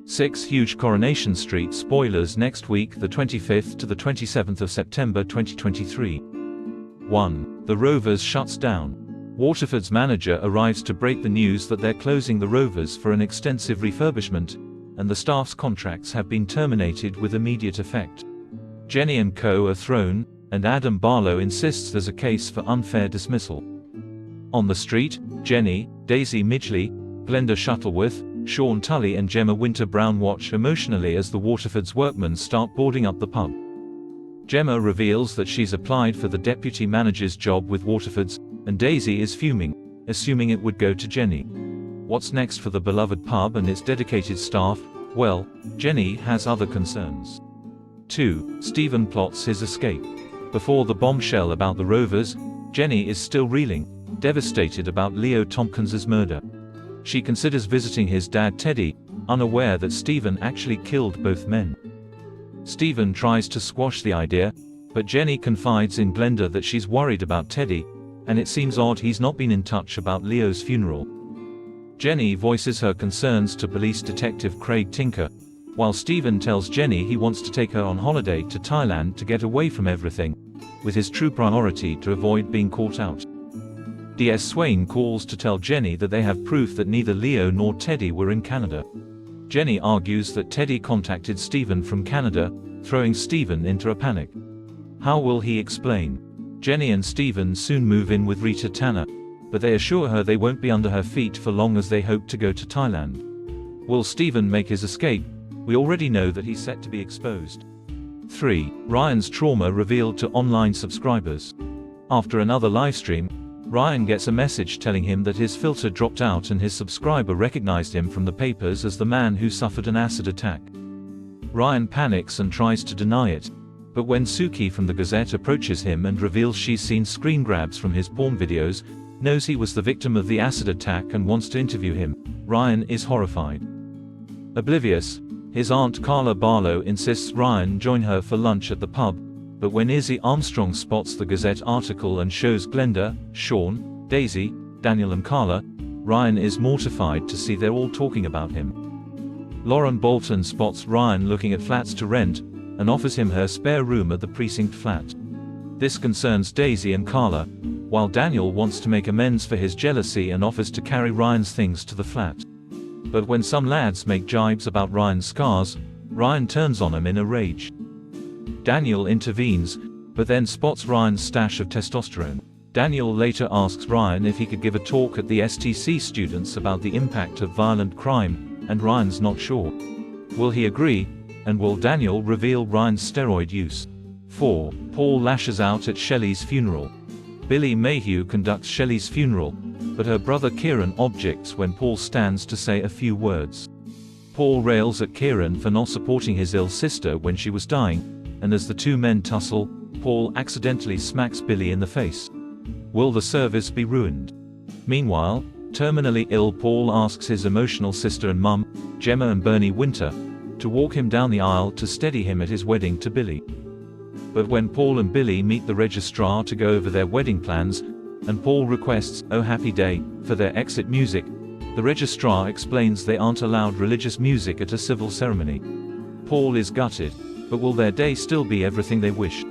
6. Huge Coronation Street spoilers next week, the 25th to the 27th of September 2023. 1. The Rovers shuts down. Waterford's manager arrives to break the news that they're closing the Rovers for an extensive refurbishment, and the staff's contracts have been terminated with immediate effect. Jenny and co. are thrown, and Adam Barlow insists there's a case for unfair dismissal. On the street, Jenny, Daisy Midgley, Glenda Shuttleworth, Sean Tully and Gemma Winter-Brown watch emotionally as the Waterford's workmen start boarding up the pub. Gemma reveals that she's applied for the deputy manager's job with Waterford's, and Daisy is fuming, assuming it would go to Jenny. What's next for the beloved pub and its dedicated staff? Well, Jenny has other concerns. 2. Stephen plots his escape. Before the bombshell about the Rovers, Jenny is still reeling, devastated about Leo Tompkins's murder. She considers visiting his dad Teddy, unaware that Stephen actually killed both men. Stephen tries to squash the idea, but Jenny confides in Glenda that she's worried about Teddy, and it seems odd he's not been in touch about Leo's funeral. Jenny voices her concerns to police detective Craig Tinker, while Stephen tells Jenny he wants to take her on holiday to Thailand to get away from everything, with his true priority to avoid being caught out. D.S. Swain calls to tell Jenny that they have proof that neither Leo nor Teddy were in Canada. Jenny argues that Teddy contacted Stephen from Canada, throwing Stephen into a panic. How will he explain? Jenny and Stephen soon move in with Rita Tanner, but they assure her they won't be under her feet for long as they hope to go to Thailand. Will Stephen make his escape? We already know that he's set to be exposed. 3. Ryan's trauma revealed to online subscribers. After another livestream, Ryan gets a message telling him that his filter dropped out and his subscriber recognized him from the papers as the man who suffered an acid attack. Ryan panics and tries to deny it, but when Suki from the Gazette approaches him and reveals she's seen screen grabs from his porn videos, knows he was the victim of the acid attack and wants to interview him, Ryan is horrified. Oblivious, his aunt Carla Barlow insists Ryan join her for lunch at the pub, but when Izzy Armstrong spots the Gazette article and shows Glenda, Sean, Daisy, Daniel and Carla, Ryan is mortified to see they're all talking about him. Lauren Bolton spots Ryan looking at flats to rent, and offers him her spare room at the precinct flat. This concerns Daisy and Carla, while Daniel wants to make amends for his jealousy and offers to carry Ryan's things to the flat. But when some lads make jibes about Ryan's scars, Ryan turns on them in a rage. Daniel intervenes, but then spots Ryan's stash of testosterone. Daniel later asks Ryan if he could give a talk at the STC students about the impact of violent crime, and Ryan's not sure. Will he agree, and will Daniel reveal Ryan's steroid use? 4. Paul lashes out at Shelley's funeral. Billy Mayhew conducts Shelley's funeral, but her brother Kieran objects when Paul stands to say a few words. Paul rails at Kieran for not supporting his ill sister when she was dying, and as the two men tussle, Paul accidentally smacks Billy in the face. Will the service be ruined? Meanwhile, terminally ill Paul asks his emotional sister and mum, Gemma and Bernie Winter, to walk him down the aisle to steady him at his wedding to Billy. But when Paul and Billy meet the registrar to go over their wedding plans, and Paul requests "Oh Happy Day" for their exit music, the registrar explains they aren't allowed religious music at a civil ceremony. Paul is gutted, but will their day still be everything they wished?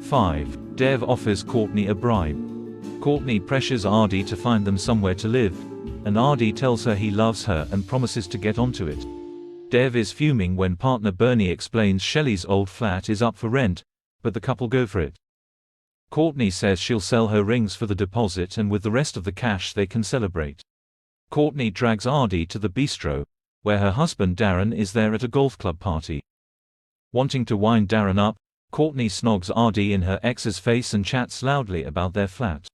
5. Dev offers Courtney a bribe. Courtney pressures Ardy to find them somewhere to live, and Ardy tells her he loves her and promises to get onto it. Dev is fuming when partner Bernie explains Shelley's old flat is up for rent, but the couple go for it. Courtney says she'll sell her rings for the deposit and with the rest of the cash they can celebrate. Courtney drags Ardy to the bistro, where her husband Darren is there at a golf club party. Wanting to wind Darren up, Courtney snogs Ardy in her ex's face and chats loudly about their flat.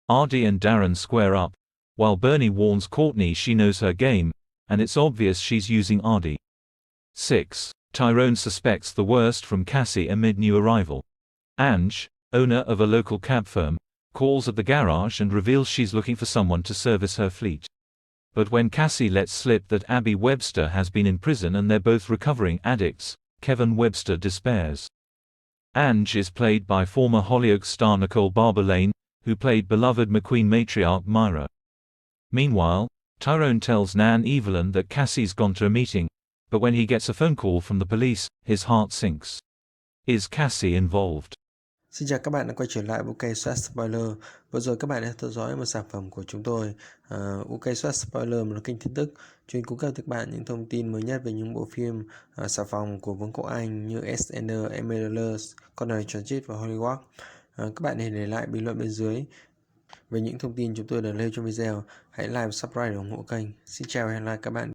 Ardy and Darren square up, while Bernie warns Courtney she knows her game, and it's obvious she's using Ardy. 6. Tyrone suspects the worst from Cassie amid new arrival. Ange, owner of a local cab firm, calls at the garage and reveals she's looking for someone to service her fleet. But when Cassie lets slip that Abby Webster has been in prison and they're both recovering addicts, Kevin Webster despairs. Ange is played by former Hollyoaks star Nicole Barber-Lane, who played beloved McQueen matriarch Myra. Meanwhile, Tyrone tells Nan Evelyn that Cassie's gone to a meeting, But when he gets a phone call from the police, his heart sinks. Is Cassie involved? Xin chào các bạn đã quay trở lại UK Soát Spoiler. Vừa rồi các bạn đã theo dõi một sản phẩm của chúng tôi, UK Soát Spoiler, một kênh tin tức chuyên cung cấp cho các bạn những thông tin mới nhất về những bộ phim xà phòng của Vương quốc Anh như EastEnders, Emeritus, Coronation Street và Hollywood. Các bạn hãy để lại bình luận bên dưới về những thông tin chúng tôi đã nêu trong video. Hãy like và subscribe để ủng hộ kênh. Xin chào và hẹn gặp lại các bạn.